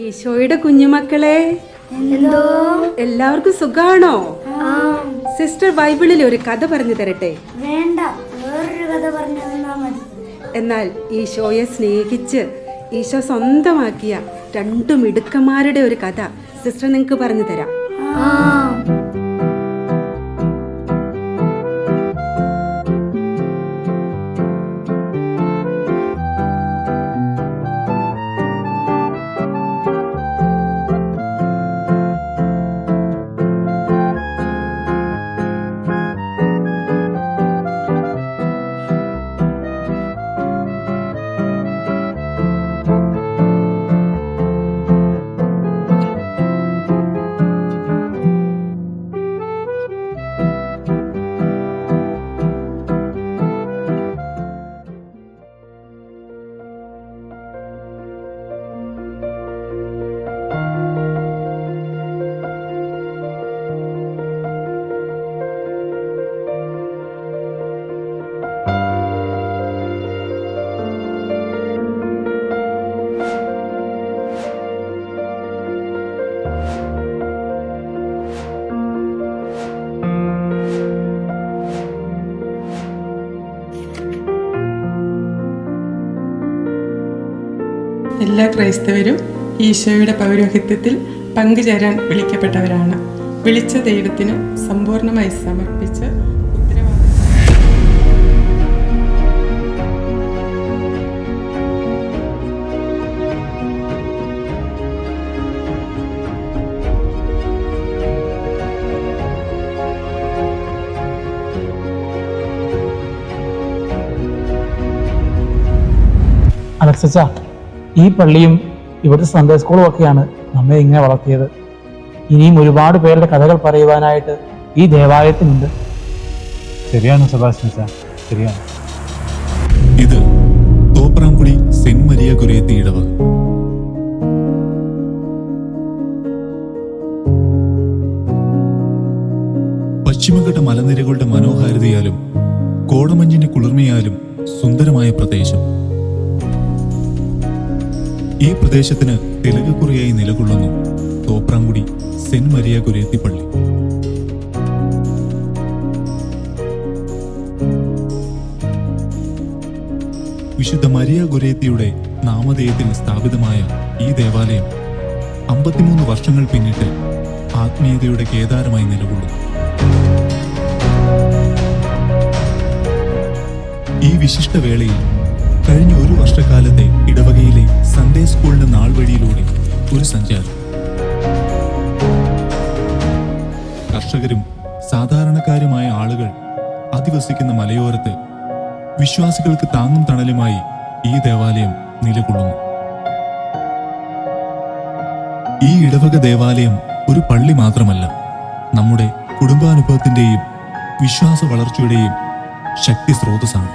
ഈശോയുടെ കുഞ്ഞുമക്കളെ, എന്തോ എല്ലാവർക്കും സുഖാണോ? സിസ്റ്റർ ബൈബിളിൽ ഒരു കഥ പറഞ്ഞു തരട്ടെ? വേണ്ട, വേറൊരു കഥ പറഞ്ഞു തന്നാ മതി. എന്നാൽ ഈശോയെ സ്നേഹിച്ച് ഈശോ സ്വന്തമാക്കിയ രണ്ടു മിടുക്കന്മാരുടെ ഒരു കഥ സിസ്റ്റർ നിങ്ങൾക്ക് പറഞ്ഞു തരാം. എല്ലാ ക്രൈസ്തവരും ഈശോയുടെ പൗരോഹിത്യത്തിൽ പങ്കുചേരാൻ വിളിക്കപ്പെട്ടവരാണ്. വിളിച്ച ദൈവത്തിന് സമ്പൂർണ്ണമായി സമർപ്പിച്ച് അലക്സച്ച, ഈ പള്ളിയും ഇവിടുത്തെ സൺഡേ സ്കൂളും ഒക്കെയാണ് നമ്മെ ഇങ്ങനെ വളർത്തിയത്. ഇനിയും ഒരുപാട് പേരുടെ കഥകൾ പറയുവാനായിട്ട് ഈ ദേവാലയത്തിനുണ്ട്. ശരിയാണ് സെബാസ്റ്റ്യൻ, ശരിയാണ്. ഇത് തോപ്രാംകുടി സെന്റ് മരിയ ഗുരേത്തി ഇടവക. പശ്ചിമഘട്ട മലനിരകളുടെ മനോഹാരിതയാലും കോടമഞ്ഞിന്റെ കുളിർമയാലും സുന്ദരമായ പ്രദേശം. ഈ പ്രദേശത്തിന് തിലകക്കുറിയായി നിലകൊള്ളുന്നു തോപ്രാംകുടി സെന്റ് മരിയ ഗുരേത്തി പള്ളി. വിശുദ്ധ മരിയ ഗുരേത്തിയുടെ നാമധേയത്തിൽ സ്ഥാപിതമായ ഈ ദേവാലയം 53 വർഷങ്ങൾ പിന്നിട്ട് ആത്മീയതയുടെ കേദാരമായി നിലകൊള്ളുന്നു. ഈ വിശിഷ്ട വേളയിൽ കഴിഞ്ഞ ഒരു വർഷക്കാലത്തെ ഇടവകയിലെ സൺഡേ സ്കൂളിന്റെ നാൾവഴിയിലൂടെ ഒരു സഞ്ചാരം. കർഷകരും സാധാരണക്കാരുമായ ആളുകൾ അധിവസിക്കുന്ന മലയോരത്ത് വിശ്വാസികൾക്ക് താങ്ങും തണലുമായി ഈ ദേവാലയം നിലകൊള്ളുന്നു. ഈ ഇടവക ദേവാലയം ഒരു പള്ളി മാത്രമല്ല, നമ്മുടെ കുടുംബാനുഭവത്തിന്റെയും വിശ്വാസ വളർച്ചയുടെയും ശക്തി സ്രോതസ്സാണ്.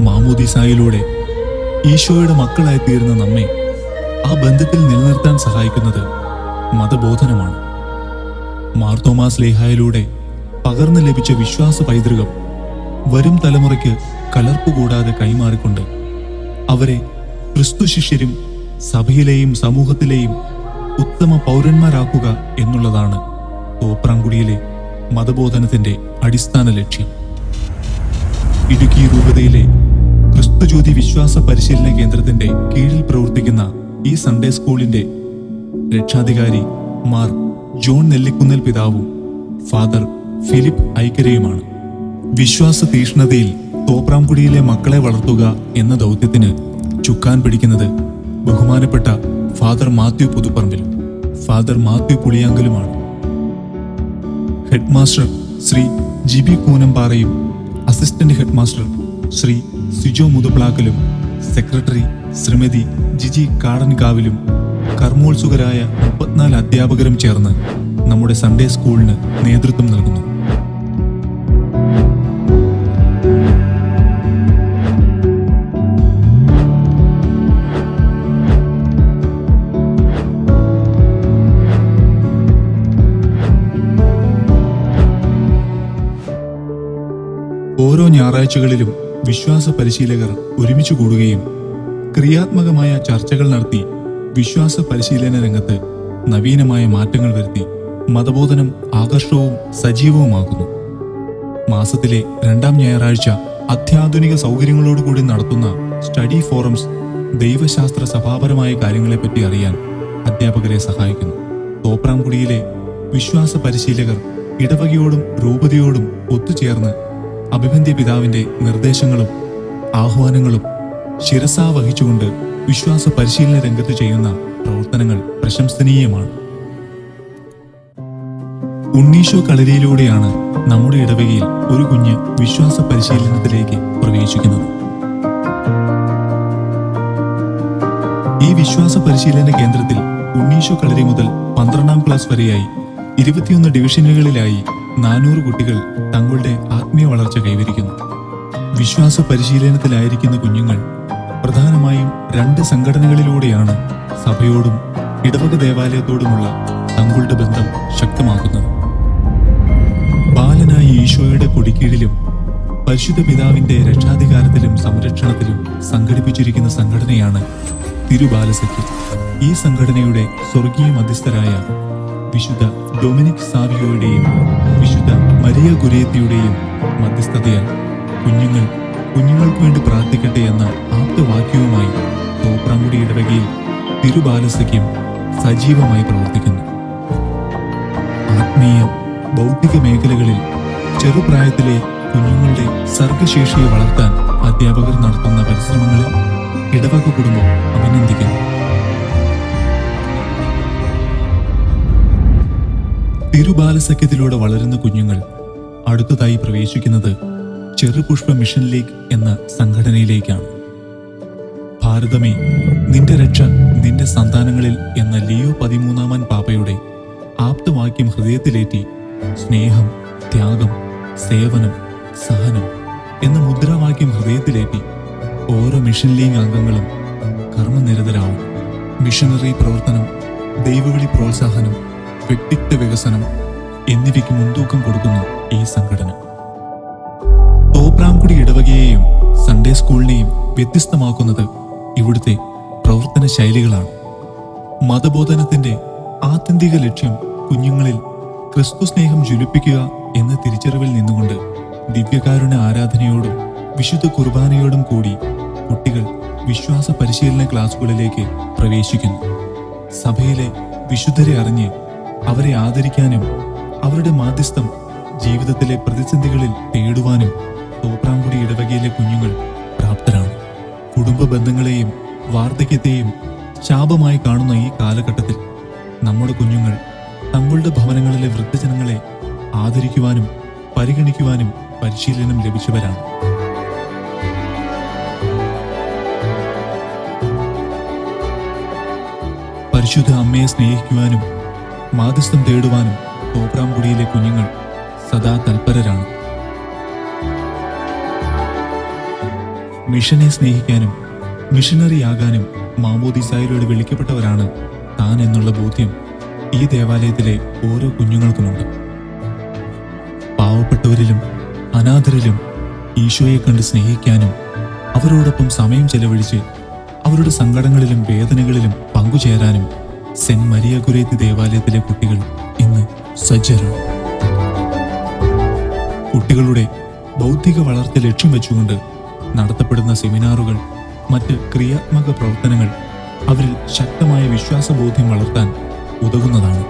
മാമോദീസായിലൂടെ ഈശോയുടെ മക്കളായി തീർന്ന നമ്മെ ആ ബന്ധത്തിൽ നിലനിർത്താൻ സഹായിക്കുന്നത് മതബോധനമാണ്. മാർത്തോമാ സ്ലേഹായിലൂടെ പകർന്നു ലഭിച്ച വിശ്വാസ പൈതൃകം വരും തലമുറയ്ക്ക് കലർപ്പുകൂടാതെ കൈമാറിക്കൊണ്ട് അവരെ ക്രിസ്തു ശിഷ്യരും സഭയിലെയും സമൂഹത്തിലെയും ഉത്തമ പൗരന്മാരാക്കുക എന്നുള്ളതാണ് തോപ്രാംകുടിയിലെ മതബോധനത്തിന്റെ അടിസ്ഥാന ലക്ഷ്യം. ഇടുക്കി രൂപതയിലെ ക്രിസ്തുജ്യോതി വിശ്വാസ പരിശീലന കേന്ദ്രത്തിന്റെ കീഴിൽ പ്രവർത്തിക്കുന്ന ഈ സൺഡേ സ്കൂളിന്റെ രക്ഷാധികാരി മാർ ജോൺ നെല്ലിക്കുന്നൽ പിതാവും ഫാദർ ഫിലിപ്പ് ഐക്കരയുമാണ്. വിശ്വാസ തീഷ്ണതയിൽ തോപ്രാംകുടിയിലെ മക്കളെ വളർത്തുക എന്ന ദൗത്യത്തിന് ചുക്കാൻ പിടിക്കുന്നത് ബഹുമാനപ്പെട്ട ഫാദർ മാത്യു പുതുപ്പറമ്പിലും ഫാദർ മാത്യു പുളിയാങ്കലുമാണ്. ഹെഡ്മാസ്റ്റർ ശ്രീ ജിബി കൂനമ്പാറയും അസിസ്റ്റന്റ് ഹെഡ്മാസ്റ്റർ ശ്രീ സിജോ മുതുപ്ലാക്കലും സെക്രട്ടറി ശ്രീമതി ജിജി കാടൻകാവിലും കർമ്മോത്സുകരായ 34 അധ്യാപകരും ചേർന്ന് നമ്മുടെ സൺഡേ സ്കൂളിന് നേതൃത്വം നൽകുന്നു. ഓരോ ഞായറാഴ്ചകളിലും വിശ്വാസ പരിശീലകർ ഒരുമിച്ച് കൂടുകയും ക്രിയാത്മകമായ ചർച്ചകൾ നടത്തി വിശ്വാസ പരിശീലന രംഗത്ത് നവീനമായ മാറ്റങ്ങൾ വരുത്തി മതബോധനം ആകർഷകവും സജീവവുമാക്കുന്നു. മാസത്തിലെ 2-ാം ഞായറാഴ്ച അത്യാധുനിക സൗകര്യങ്ങളോടുകൂടി നടത്തുന്ന സ്റ്റഡി ഫോറംസ് ദൈവശാസ്ത്ര സഭാപരമായ കാര്യങ്ങളെപ്പറ്റി അറിയാൻ അധ്യാപകരെ സഹായിക്കുന്നു. തോപ്രാംകുടിയിലെ വിശ്വാസ പരിശീലകർ ഇടവകയോടും രൂപതയോടും ഒത്തുചേർന്ന് അഭിവന്ദ്യ പിതാവിന്റെ നിർദ്ദേശങ്ങളും ആഹ്വാനങ്ങളും ശിരസാ വഹിച്ചുകൊണ്ട് വിശ്വാസ പരിശീലന രംഗത്ത് ചെയ്യുന്ന പ്രവർത്തനങ്ങൾ പ്രശംസനീയമാണ്. ഉണ്ണീശോ കളരിയിലൂടെയാണ് നമ്മുടെ ഇടവകയിൽ ഒരു കുഞ്ഞ് വിശ്വാസ പരിശീലനത്തിലേക്ക് പ്രവേശിക്കുന്നത്. ഈ വിശ്വാസ പരിശീലന കേന്ദ്രത്തിൽ ഉണ്ണീശോ കളരി മുതൽ 12-ാം ക്ലാസ് വരെയായി 21 ഡിവിഷനുകളിലായി 400 കുട്ടികൾ തങ്ങളുടെ ആത്മീയ വളർച്ച കൈവരിക്കുന്നു. വിശ്വാസ പരിശീലനത്തിലായിരിക്കുന്ന കുഞ്ഞുങ്ങൾ പ്രധാനമായും 2 സംഘടനകളിലൂടെയാണ് സഭയോടും ഇടവക ദേവാലയത്തോടുമുള്ള തങ്ങളുടെ ബന്ധം ശക്തമാക്കുന്നത്. ബാലനായ ഈശോയുടെ കൊടിക്കീഴിലും പരിശുദ്ധ പിതാവിന്റെ രക്ഷാധികാരത്തിലും സംരക്ഷണത്തിലും സംഘടിപ്പിച്ചിരിക്കുന്ന സംഘടനയാണ് തിരുബാലസഖ്യം. ഈ സംഘടനയുടെ സ്വർഗീയ മധ്യസ്ഥരായ വിശുദ്ധ ഡൊമിനിക് സാവിയോയുടെയും വിശുദ്ധ മരിയ ഗുരേത്തിയുടെയും മധ്യസ്ഥതയാൽ കുഞ്ഞുങ്ങൾക്ക് വേണ്ടി പ്രാർത്ഥിക്കട്ടെ എന്ന ആപ്തവാക്യവുമായി തോപ്രാംകുടി ഇടവകയിൽ തിരുബാലസഖ്യം സജീവമായി പ്രവർത്തിക്കുന്നു. ആത്മീയ ബൗദ്ധിക മേഖലകളിൽ ചെറുപ്രായത്തിലെ കുഞ്ഞുങ്ങളുടെ സർഗശേഷിയെ വളർത്താൻ അധ്യാപകർ നടത്തുന്ന പരിശ്രമങ്ങളിൽ ഇടവക കുടുംബം അഭിനന്ദിക്കുന്നു. തിരുബാലസഖ്യത്തിലൂടെ വളരുന്ന കുഞ്ഞുങ്ങൾ അടുത്തതായി പ്രവേശിക്കുന്നത് ചെറുപുഷ്പ മിഷൻ ലീഗ് എന്ന സംഘടനയിലേക്കാണ്. ഭാരതമേ, നിന്റെ രക്ഷ നിന്റെ സന്താനങ്ങളിൽ എന്ന ലിയോ 13-ാമൻ പാപ്പയുടെ ആപ്തവാക്യം ഹൃദയത്തിലേറ്റി സ്നേഹം, ത്യാഗം, സേവനം, സഹനം എന്ന മുദ്രാവാക്യം ഹൃദയത്തിലേറ്റി ഓരോ മിഷൻ ലീഗ് അംഗങ്ങളും കർമ്മനിരതരാവും. മിഷനറി പ്രവർത്തനം, ദൈവവിളി പ്രോത്സാഹനം, വ്യക്തിത്വ വികസനം എന്നിവയ്ക്ക് മുൻതൂക്കം കൊടുക്കുന്നു ഈ സംഘടന. തോപ്രാംകുടി ഇടവകയെയും സൺഡേ സ്കൂളിനെയും വ്യത്യസ്തമാക്കുന്നത് ഇവിടുത്തെ പ്രവർത്തന ശൈലികളാണ്. മതബോധനത്തിന്റെ ആത്യന്തിക ലക്ഷ്യം കുഞ്ഞുങ്ങളിൽ ക്രിസ്തു സ്നേഹം ജ്വലിപ്പിക്കുക എന്ന തിരിച്ചറിവിൽ നിന്നുകൊണ്ട് ദിവ്യകാരുണ്യ ആരാധനയോടും വിശുദ്ധ കുർബാനയോടും കൂടി കുട്ടികൾ വിശ്വാസ പരിശീലന ക്ലാസുകളിലേക്ക് പ്രവേശിക്കുന്നു. സഭയിലെ വിശുദ്ധരെ അറിഞ്ഞ് അവരെ ആദരിക്കാനും അവരുടെ മാധ്യസ്ഥം ജീവിതത്തിലെ പ്രതിസന്ധികളിൽ തേടുവാനും തോപ്രാംകുടി ഇടവകയിലെ കുഞ്ഞുങ്ങൾ പ്രാപ്തരാണ്. കുടുംബ ബന്ധങ്ങളെയും വാർദ്ധക്യത്തെയും ശാപമായി കാണുന്ന ഈ കാലഘട്ടത്തിൽ നമ്മുടെ കുഞ്ഞുങ്ങൾ തങ്ങളുടെ ഭവനങ്ങളിലെ വൃദ്ധജനങ്ങളെ ആദരിക്കുവാനും പരിഗണിക്കുവാനും പരിശീലനം ലഭിച്ചവരാണ്. പരിശുദ്ധ അമ്മയെ സ്നേഹിക്കുവാനും മാധ്യസ്ഥം തേടുവാനും തോപ്രാംകുടിയിലെ കുഞ്ഞുങ്ങൾ സദാ തൽപരരാണ്. മിഷനെ സ്നേഹിക്കാനും മിഷനറിയാകാനും മാമോദീസായിലൂടെ വിളിക്കപ്പെട്ടവരാണ് താൻ എന്നുള്ള ബോധ്യം ഈ ദേവാലയത്തിലെ ഓരോ കുഞ്ഞുങ്ങൾക്കുമുണ്ട്. പാവപ്പെട്ടവരിലും അനാഥരിലും ഈശോയെ കണ്ട് സ്നേഹിക്കാനും അവരോടൊപ്പം സമയം ചെലവഴിച്ച് അവരുടെ സങ്കടങ്ങളിലും വേദനകളിലും പങ്കുചേരാനും സെന്റ് മരിയ ഗുരേത്തി ദേവാലയത്തിലെ കുട്ടികൾ ഇന്ന് സജ്ജരാണ്. കുട്ടികളുടെ ബൗദ്ധിക വളർച്ച ലക്ഷ്യം വെച്ചുകൊണ്ട് നടത്തപ്പെടുന്ന സെമിനാറുകൾ, മറ്റ് ക്രിയാത്മക പ്രവർത്തനങ്ങൾ അവരിൽ ശക്തമായ വിശ്വാസബോധ്യം വളർത്താൻ ഉതകുന്നതാണ്.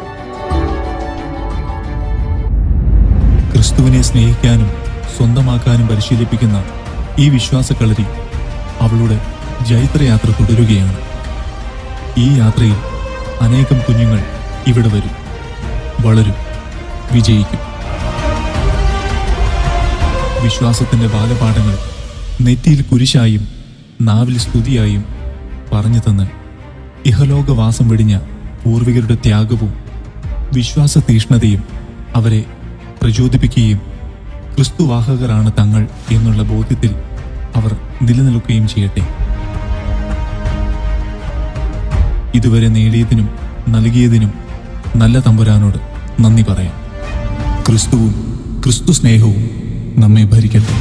ക്രിസ്തുവിനെ സ്നേഹിക്കാനും സ്വന്തമാക്കാനും പരിശീലിപ്പിക്കുന്ന ഈ വിശ്വാസക്കളരി അവളുടെ ജൈത്രയാത്ര തുടരുകയാണ്. ഈ യാത്രയിൽ അനേകം കുഞ്ഞുങ്ങൾ ഇവിടെ വരും, വളരും, വിജയിക്കും. വിശ്വാസത്തിന്റെ ബാലപാഠങ്ങൾ നെറ്റിയിൽ കുരിശായും നാവിൽ സ്തുതിയായും പറഞ്ഞു തന്ന് ഇഹലോകവാസം വെടിഞ്ഞ പൂർവികരുടെ ത്യാഗവും വിശ്വാസ തീഷ്ണതയും അവരെ പ്രചോദിപ്പിക്കുകയും ക്രിസ്തുവാഹകരാണ് തങ്ങൾ എന്നുള്ള ബോധ്യത്തിൽ അവർ നിലനിൽക്കുകയും ചെയ്യട്ടെ. ഇതുവരെ നേടിയതിനും നൽകിയതിനും നല്ല തമ്പുരാനോട് നന്ദി പറയാം. ക്രിസ്തുവും ക്രിസ്തു സ്നേഹവും നമ്മെ ഭരിക്കട്ടെ.